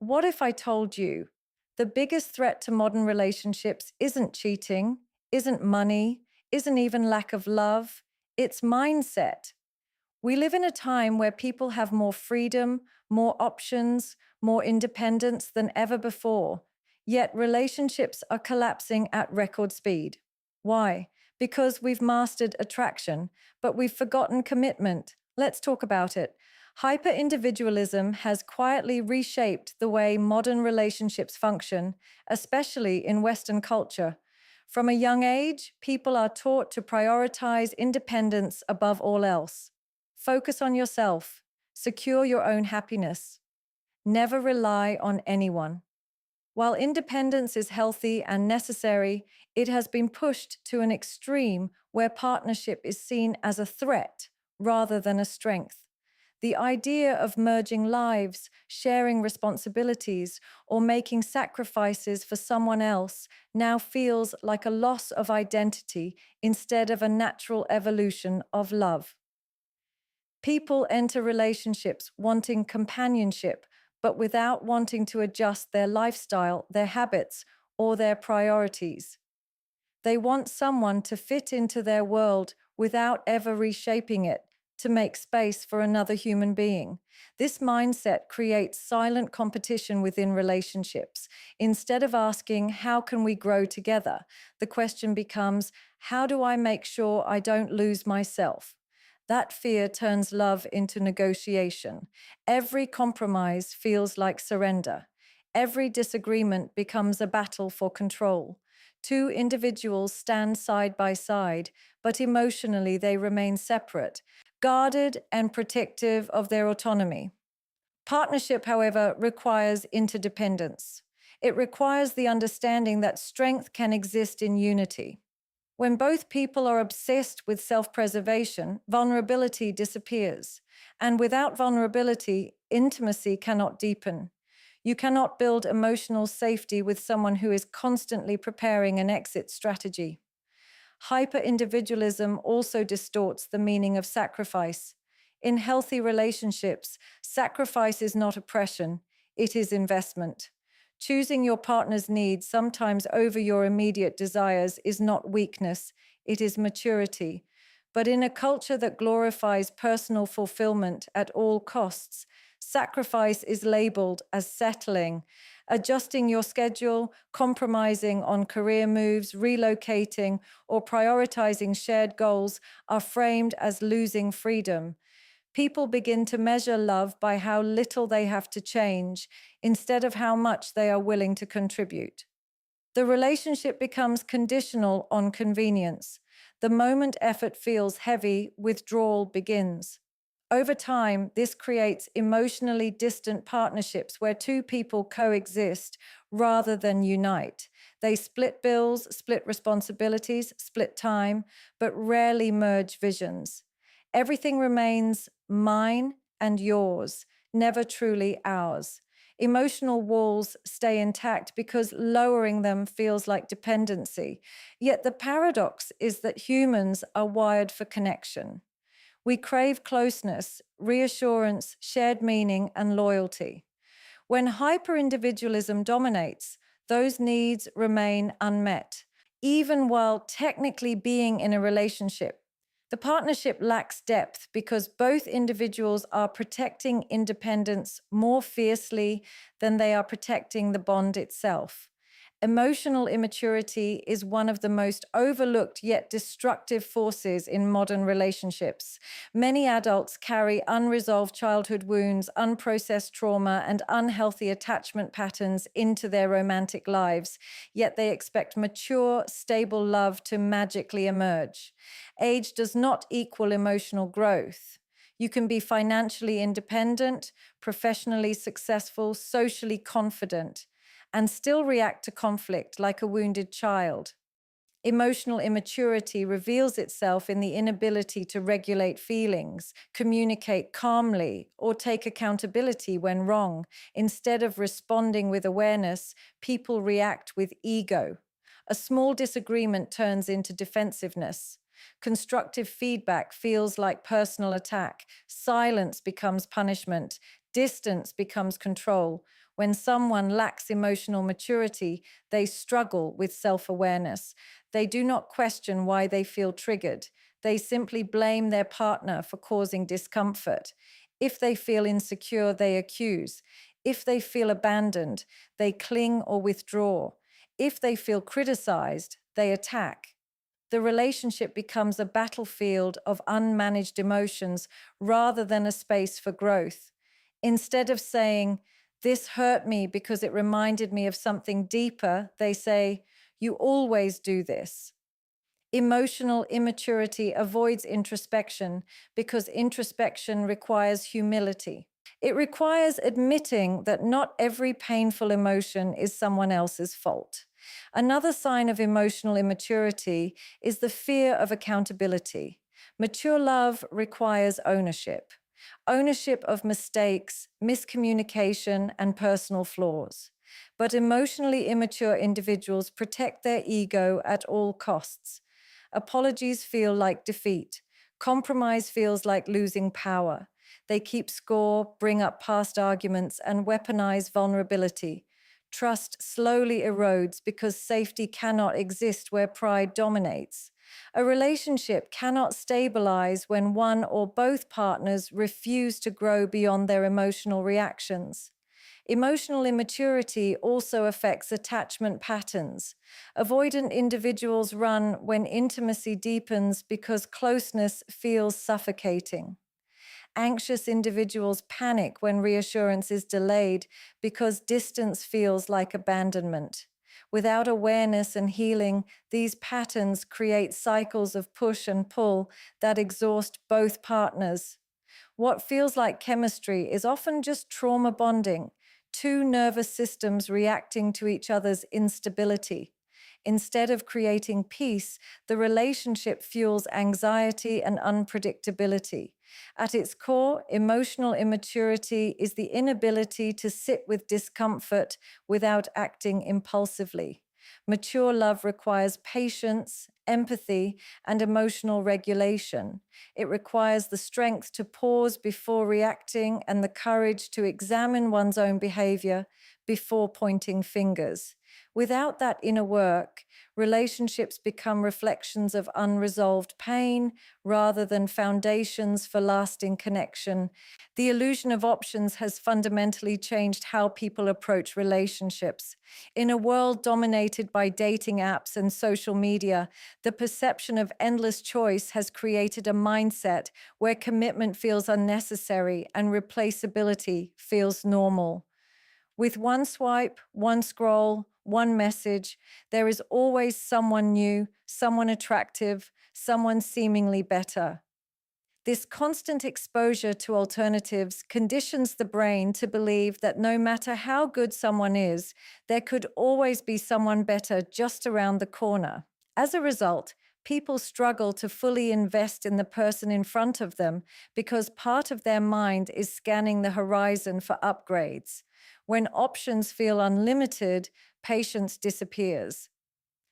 What if I told you the biggest threat to modern relationships isn't cheating, isn't money, isn't even lack of love, it's mindset. We live in a time where people have more freedom, more options, more independence than ever before. Yet relationships are collapsing at record speed. Why? Because we've mastered attraction, but we've forgotten commitment. Let's talk about it. Hyper-individualism has quietly reshaped the way modern relationships function, especially in Western culture. From a young age, people are taught to prioritize independence above all else. Focus on yourself. Secure your own happiness. Never rely on anyone. While independence is healthy and necessary, it has been pushed to an extreme where partnership is seen as a threat rather than a strength. The idea of merging lives, sharing responsibilities, or making sacrifices for someone else now feels like a loss of identity instead of a natural evolution of love. People enter relationships wanting companionship, but without wanting to adjust their lifestyle, their habits, or their priorities. They want someone to fit into their world without ever reshaping it, to make space for another human being. This mindset creates silent competition within relationships. Instead of asking, how can we grow together? The question becomes, how do I make sure I don't lose myself? That fear turns love into negotiation. Every compromise feels like surrender. Every disagreement becomes a battle for control. Two individuals stand side by side, but emotionally they remain separate, guarded and protective of their autonomy. Partnership, however, requires interdependence. It requires the understanding that strength can exist in unity. When both people are obsessed with self-preservation, vulnerability disappears. And without vulnerability, intimacy cannot deepen. You cannot build emotional safety with someone who is constantly preparing an exit strategy. Hyper-individualism also distorts the meaning of sacrifice. In healthy relationships, sacrifice is not oppression, it is investment. Choosing your partner's needs sometimes over your immediate desires is not weakness, it is maturity. But in a culture that glorifies personal fulfillment at all costs, sacrifice is labeled as settling. Adjusting your schedule, compromising on career moves, relocating, or prioritizing shared goals are framed as losing freedom. People begin to measure love by how little they have to change instead of how much they are willing to contribute. The relationship becomes conditional on convenience. The moment effort feels heavy, withdrawal begins. Over time, this creates emotionally distant partnerships where two people coexist rather than unite. They split bills, split responsibilities, split time, but rarely merge visions. Everything remains mine and yours, never truly ours. Emotional walls stay intact because lowering them feels like dependency. Yet the paradox is that humans are wired for connection. We crave closeness, reassurance, shared meaning, and loyalty. When hyper-individualism dominates, those needs remain unmet, even while technically being in a relationship. The partnership lacks depth because both individuals are protecting independence more fiercely than they are protecting the bond itself. Emotional immaturity is one of the most overlooked yet destructive forces in modern relationships. Many adults carry unresolved childhood wounds, unprocessed trauma, and unhealthy attachment patterns into their romantic lives, yet they expect mature, stable love to magically emerge. Age does not equal emotional growth. You can be financially independent, professionally successful, socially confident, and still react to conflict like a wounded child. Emotional immaturity reveals itself in the inability to regulate feelings, communicate calmly, or take accountability when wrong. Instead of responding with awareness, people react with ego. A small disagreement turns into defensiveness. Constructive feedback feels like personal attack. Silence becomes punishment. Distance becomes control. When someone lacks emotional maturity, they struggle with self-awareness. They do not question why they feel triggered. They simply blame their partner for causing discomfort. If they feel insecure, they accuse. If they feel abandoned, they cling or withdraw. If they feel criticized, they attack. The relationship becomes a battlefield of unmanaged emotions rather than a space for growth. Instead of saying, "This hurt me because it reminded me of something deeper," they say, "You always do this." Emotional immaturity avoids introspection because introspection requires humility. It requires admitting that not every painful emotion is someone else's fault. Another sign of emotional immaturity is the fear of accountability. Mature love requires ownership. Ownership of mistakes, miscommunication, and personal flaws. But emotionally immature individuals protect their ego at all costs. Apologies feel like defeat. Compromise feels like losing power. They keep score, bring up past arguments, and weaponize vulnerability. Trust slowly erodes because safety cannot exist where pride dominates. A relationship cannot stabilize when one or both partners refuse to grow beyond their emotional reactions. Emotional immaturity also affects attachment patterns. Avoidant individuals run when intimacy deepens because closeness feels suffocating. Anxious individuals panic when reassurance is delayed because distance feels like abandonment. Without awareness and healing, these patterns create cycles of push and pull that exhaust both partners. What feels like chemistry is often just trauma bonding, two nervous systems reacting to each other's instability. Instead of creating peace, the relationship fuels anxiety and unpredictability. At its core, emotional immaturity is the inability to sit with discomfort without acting impulsively. Mature love requires patience, empathy, and emotional regulation. It requires the strength to pause before reacting and the courage to examine one's own behavior before pointing fingers. Without that inner work, relationships become reflections of unresolved pain rather than foundations for lasting connection. The illusion of options has fundamentally changed how people approach relationships. In a world dominated by dating apps and social media, the perception of endless choice has created a mindset where commitment feels unnecessary and replaceability feels normal. With one swipe, one scroll, one message, there is always someone new, someone attractive, someone seemingly better. This constant exposure to alternatives conditions the brain to believe that no matter how good someone is, there could always be someone better just around the corner. As a result, people struggle to fully invest in the person in front of them because part of their mind is scanning the horizon for upgrades. When options feel unlimited, patience disappears.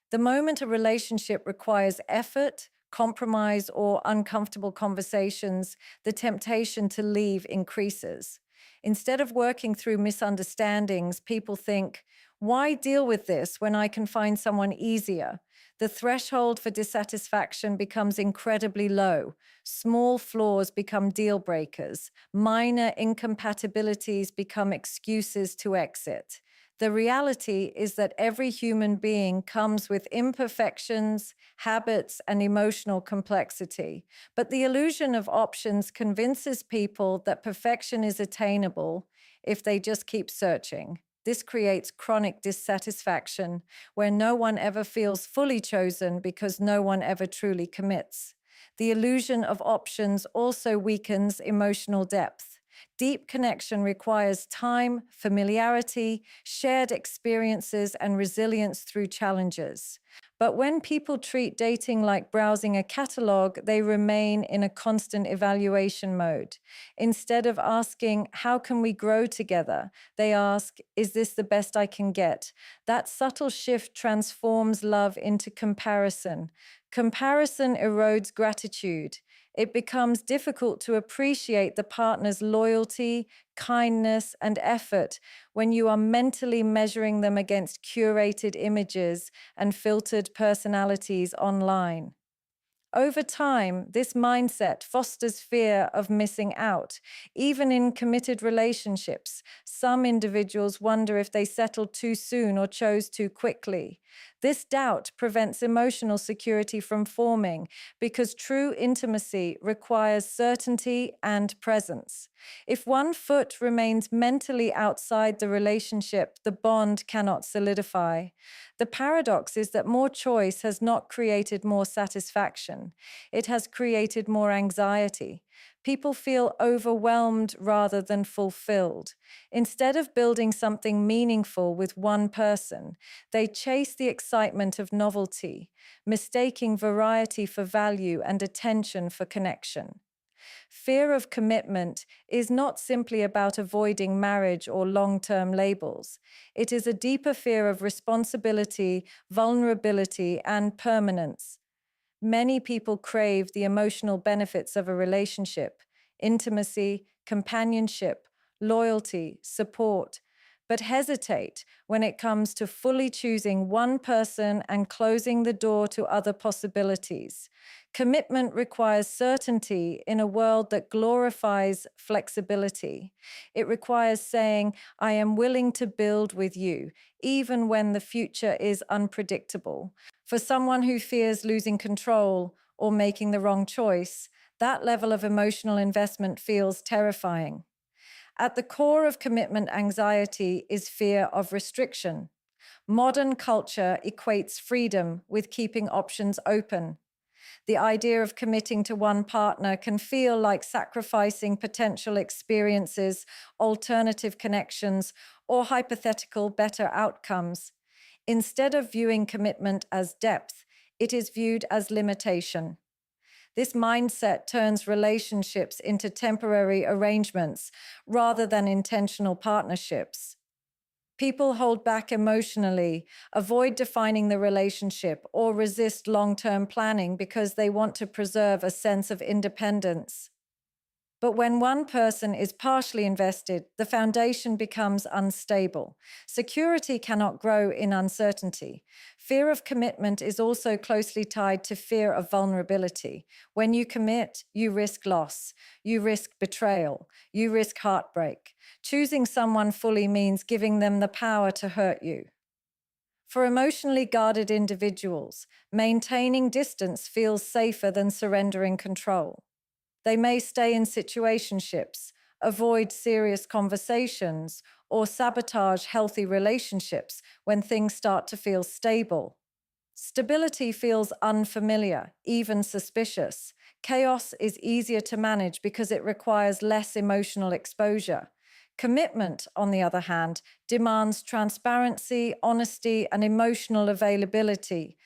The moment a relationship requires effort, compromise, or uncomfortable conversations, the temptation to leave increases. Instead of working through misunderstandings, people think, "Why deal with this when I can find someone easier?" The threshold for dissatisfaction becomes incredibly low. Small flaws become deal breakers. Minor incompatibilities become excuses to exit. The reality is that every human being comes with imperfections, habits, and emotional complexity. But the illusion of options convinces people that perfection is attainable if they just keep searching. This creates chronic dissatisfaction where no one ever feels fully chosen because no one ever truly commits. The illusion of options also weakens emotional depth. Deep connection requires time, familiarity, shared experiences, and resilience through challenges. But when people treat dating like browsing a catalog, they remain in a constant evaluation mode. Instead of asking, "How can we grow together?" they ask, "Is this the best I can get?" That subtle shift transforms love into comparison. Comparison erodes gratitude. It becomes difficult to appreciate the partner's loyalty, kindness, and effort when you are mentally measuring them against curated images and filtered personalities online. Over time, this mindset fosters fear of missing out. Even in committed relationships, some individuals wonder if they settled too soon or chose too quickly. This doubt prevents emotional security from forming because true intimacy requires certainty and presence. If one foot remains mentally outside the relationship, the bond cannot solidify. The paradox is that more choice has not created more satisfaction. It has created more anxiety. People feel overwhelmed rather than fulfilled. Instead of building something meaningful with one person, they chase the excitement of novelty, mistaking variety for value and attention for connection. Fear of commitment is not simply about avoiding marriage or long-term labels. It is a deeper fear of responsibility, vulnerability, and permanence. Many people crave the emotional benefits of a relationship: intimacy, companionship, loyalty, support, but hesitate when it comes to fully choosing one person and closing the door to other possibilities. Commitment requires certainty in a world that glorifies flexibility. It requires saying, I am willing to build with you, even when the future is unpredictable. For someone who fears losing control or making the wrong choice, that level of emotional investment feels terrifying. At the core of commitment anxiety is fear of restriction. Modern culture equates freedom with keeping options open. The idea of committing to one partner can feel like sacrificing potential experiences, alternative connections, or hypothetical better outcomes. Instead of viewing commitment as depth, it is viewed as limitation. This mindset turns relationships into temporary arrangements rather than intentional partnerships. People hold back emotionally, avoid defining the relationship, or resist long-term planning because they want to preserve a sense of independence. But when one person is partially invested, the foundation becomes unstable. Security cannot grow in uncertainty. Fear of commitment is also closely tied to fear of vulnerability. When you commit, you risk loss, you risk betrayal, you risk heartbreak. Choosing someone fully means giving them the power to hurt you. For emotionally guarded individuals, maintaining distance feels safer than surrendering control. They may stay in situationships, avoid serious conversations, or sabotage healthy relationships when things start to feel stable. Stability feels unfamiliar, even suspicious. Chaos is easier to manage because it requires less emotional exposure. Commitment, on the other hand, demands transparency, honesty, and emotional availability.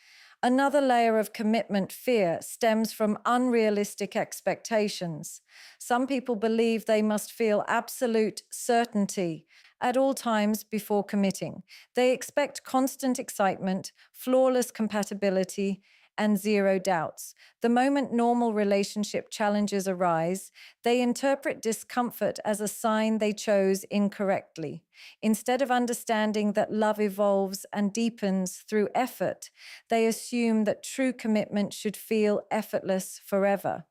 Another layer of commitment fear stems from unrealistic expectations. Some people believe they must feel absolute certainty at all times before committing. They expect constant excitement, flawless compatibility, and zero doubts. The moment normal relationship challenges arise, they interpret discomfort as a sign they chose incorrectly. Instead of understanding that love evolves and deepens through effort, they assume that true commitment should feel effortless forever.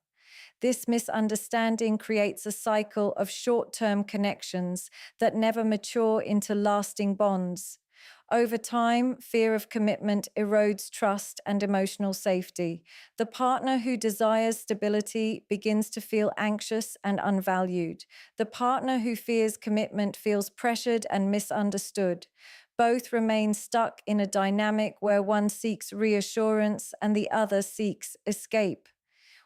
This misunderstanding creates a cycle of short-term connections that never mature into lasting bonds. Over time, fear of commitment erodes trust and emotional safety. The partner who desires stability begins to feel anxious and unvalued. The partner who fears commitment feels pressured and misunderstood. Both remain stuck in a dynamic where one seeks reassurance and the other seeks escape.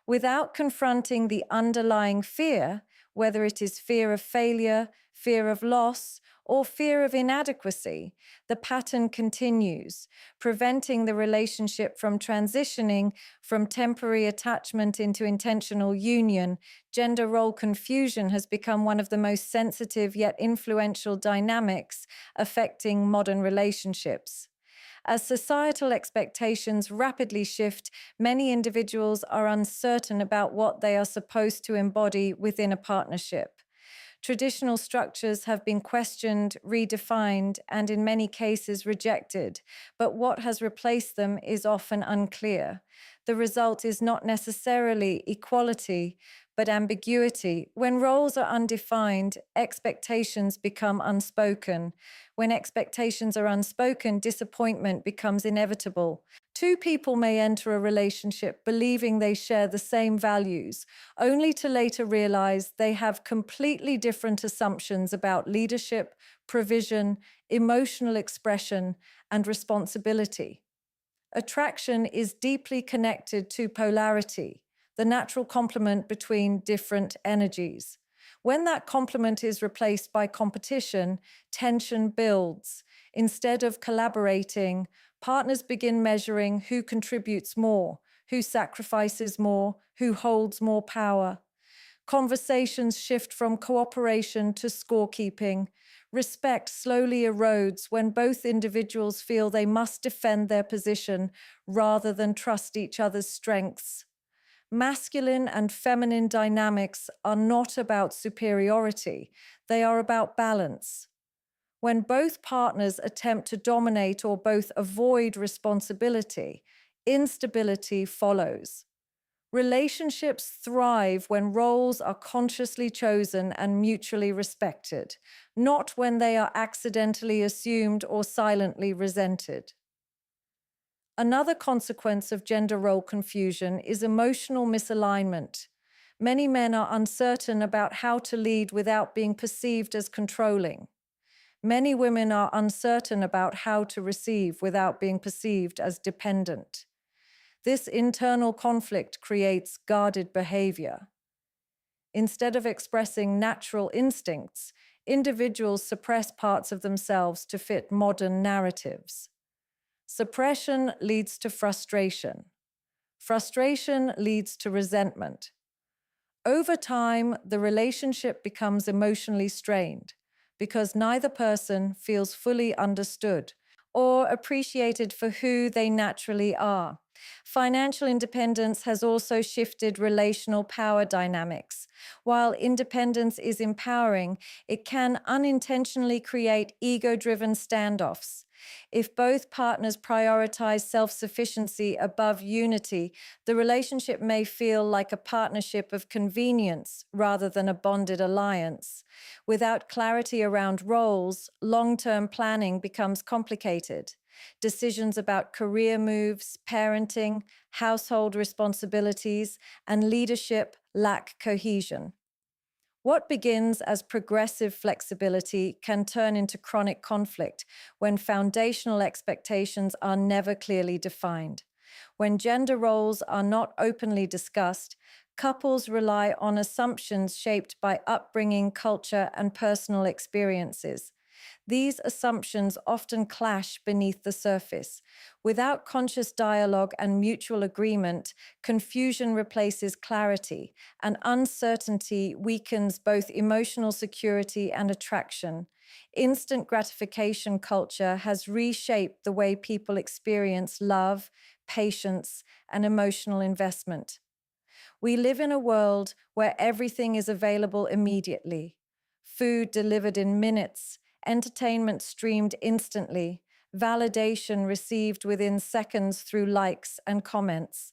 Without confronting the underlying fear, whether it is fear of failure, fear of loss, or fear of inadequacy, the pattern continues, preventing the relationship from transitioning from temporary attachment into intentional union. Gender role confusion has become one of the most sensitive yet influential dynamics affecting modern relationships. As societal expectations rapidly shift, many individuals are uncertain about what they are supposed to embody within a partnership. Traditional structures have been questioned, redefined, and in many cases rejected, but what has replaced them is often unclear. The result is not necessarily equality, but ambiguity. When roles are undefined, expectations become unspoken. When expectations are unspoken, disappointment becomes inevitable. Two people may enter a relationship believing they share the same values, only to later realize they have completely different assumptions about leadership, provision, emotional expression, and responsibility. Attraction is deeply connected to polarity, the natural complement between different energies. When that complement is replaced by competition, tension builds. Instead of collaborating, partners begin measuring who contributes more, who sacrifices more, who holds more power. Conversations shift from cooperation to scorekeeping. Respect slowly erodes when both individuals feel they must defend their position rather than trust each other's strengths. Masculine and feminine dynamics are not about superiority, they are about balance. When both partners attempt to dominate or both avoid responsibility, instability follows. Relationships thrive when roles are consciously chosen and mutually respected, not when they are accidentally assumed or silently resented. Another consequence of gender role confusion is emotional misalignment. Many men are uncertain about how to lead without being perceived as controlling. Many women are uncertain about how to receive without being perceived as dependent. This internal conflict creates guarded behavior. Instead of expressing natural instincts, individuals suppress parts of themselves to fit modern narratives. Suppression leads to frustration. Frustration leads to resentment. Over time, the relationship becomes emotionally strained because neither person feels fully understood or appreciated for who they naturally are. Financial independence has also shifted relational power dynamics. While independence is empowering, it can unintentionally create ego-driven standoffs. If both partners prioritize self-sufficiency above unity, the relationship may feel like a partnership of convenience rather than a bonded alliance. Without clarity around roles, long-term planning becomes complicated. Decisions about career moves, parenting, household responsibilities, and leadership lack cohesion. What begins as progressive flexibility can turn into chronic conflict when foundational expectations are never clearly defined. When gender roles are not openly discussed, couples rely on assumptions shaped by upbringing, culture, and personal experiences. These assumptions often clash beneath the surface. Without conscious dialogue and mutual agreement, confusion replaces clarity, and uncertainty weakens both emotional security and attraction. Instant gratification culture has reshaped the way people experience love, patience, and emotional investment. We live in a world where everything is available immediately. Food delivered in minutes, entertainment streamed instantly, validation received within seconds through likes and comments.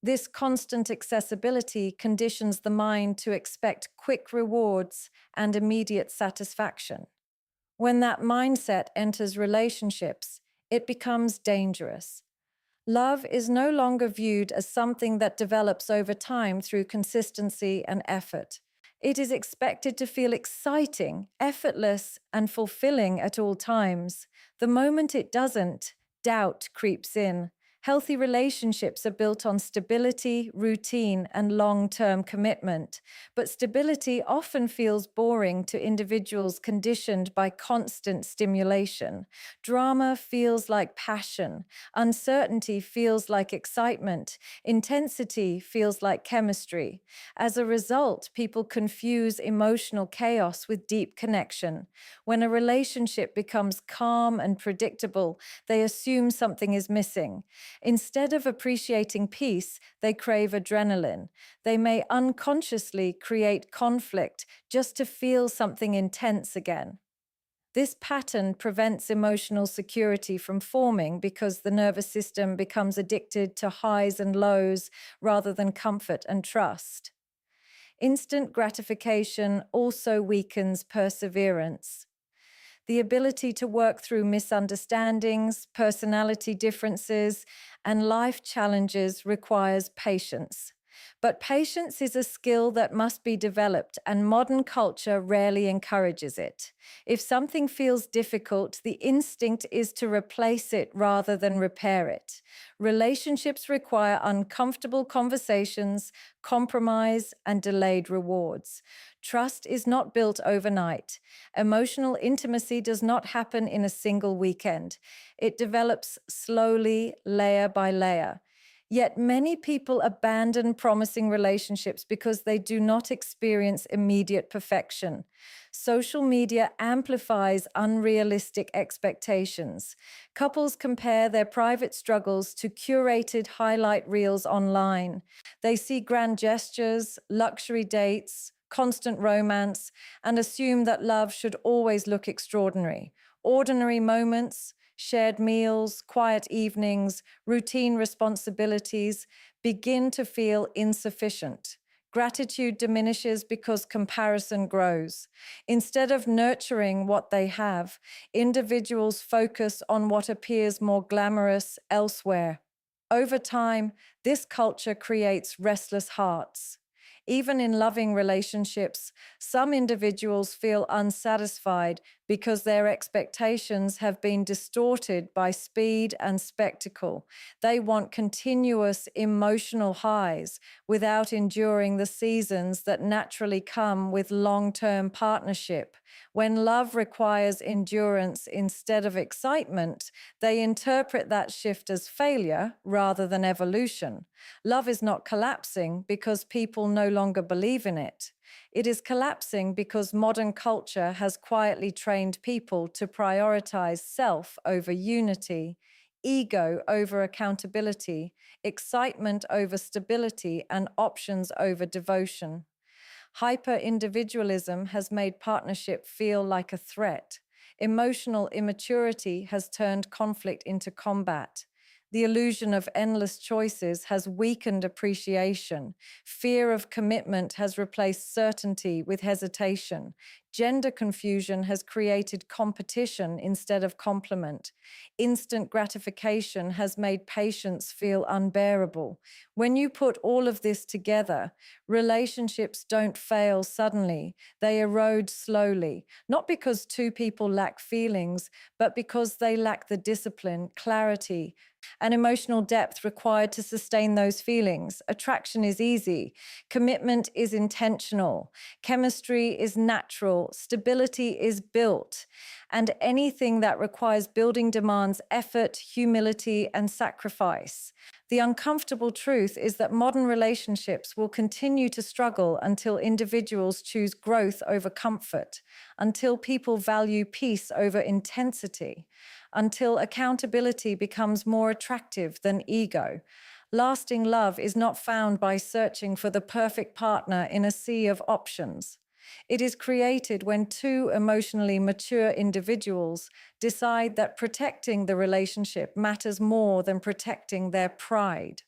This constant accessibility conditions the mind to expect quick rewards and immediate satisfaction. When that mindset enters relationships, it becomes dangerous. Love is no longer viewed as something that develops over time through consistency and effort. It is expected to feel exciting, effortless, and fulfilling at all times. The moment it doesn't, doubt creeps in. Healthy relationships are built on stability, routine, and long term commitment. But stability often feels boring to individuals conditioned by constant stimulation. Drama feels like passion. Uncertainty feels like excitement. Intensity feels like chemistry. As a result, people confuse emotional chaos with deep connection. When a relationship becomes calm and predictable, they assume something is missing. Instead of appreciating peace, they crave adrenaline. They may unconsciously create conflict just to feel something intense again. This pattern prevents emotional security from forming because the nervous system becomes addicted to highs and lows rather than comfort and trust. Instant gratification also weakens perseverance. The ability to work through misunderstandings, personality differences, and life challenges requires patience. But patience is a skill that must be developed, and modern culture rarely encourages it. If something feels difficult, the instinct is to replace it rather than repair it. Relationships require uncomfortable conversations, compromise, and delayed rewards. Trust is not built overnight. Emotional intimacy does not happen in a single weekend. It develops slowly, layer by layer. Yet many people abandon promising relationships because they do not experience immediate perfection. Social media amplifies unrealistic expectations. Couples compare their private struggles to curated highlight reels online. They see grand gestures, luxury dates, constant romance, and assume that love should always look extraordinary. Ordinary moments, shared meals, quiet evenings, routine responsibilities begin to feel insufficient. Gratitude diminishes because comparison grows. Instead of nurturing what they have, individuals focus on what appears more glamorous elsewhere. Over time, this culture creates restless hearts. Even in loving relationships, some individuals feel unsatisfied because their expectations have been distorted by speed and spectacle. They want continuous emotional highs without enduring the seasons that naturally come with long-term partnership. When love requires endurance instead of excitement, they interpret that shift as failure rather than evolution. Love is not collapsing because people no longer believe in it. It is collapsing because modern culture has quietly trained people to prioritize self over unity, ego over accountability, excitement over stability, and options over devotion. Hyper-individualism has made partnership feel like a threat. Emotional immaturity has turned conflict into combat. The illusion of endless choices has weakened appreciation. Fear of commitment has replaced certainty with hesitation. Gender confusion has created competition instead of complement. Instant gratification has made patience feel unbearable. When you put all of this together, relationships don't fail suddenly. They erode slowly, not because two people lack feelings, but because they lack the discipline, clarity, and emotional depth required to sustain those feelings. Attraction is easy. Commitment is intentional. Chemistry is natural. Stability is built. And anything that requires building demands effort, humility, and sacrifice. The uncomfortable truth is that modern relationships will continue to struggle until individuals choose growth over comfort, until people value peace over intensity, until accountability becomes more attractive than ego. Lasting love is not found by searching for the perfect partner in a sea of options. It is created when two emotionally mature individuals decide that protecting the relationship matters more than protecting their pride.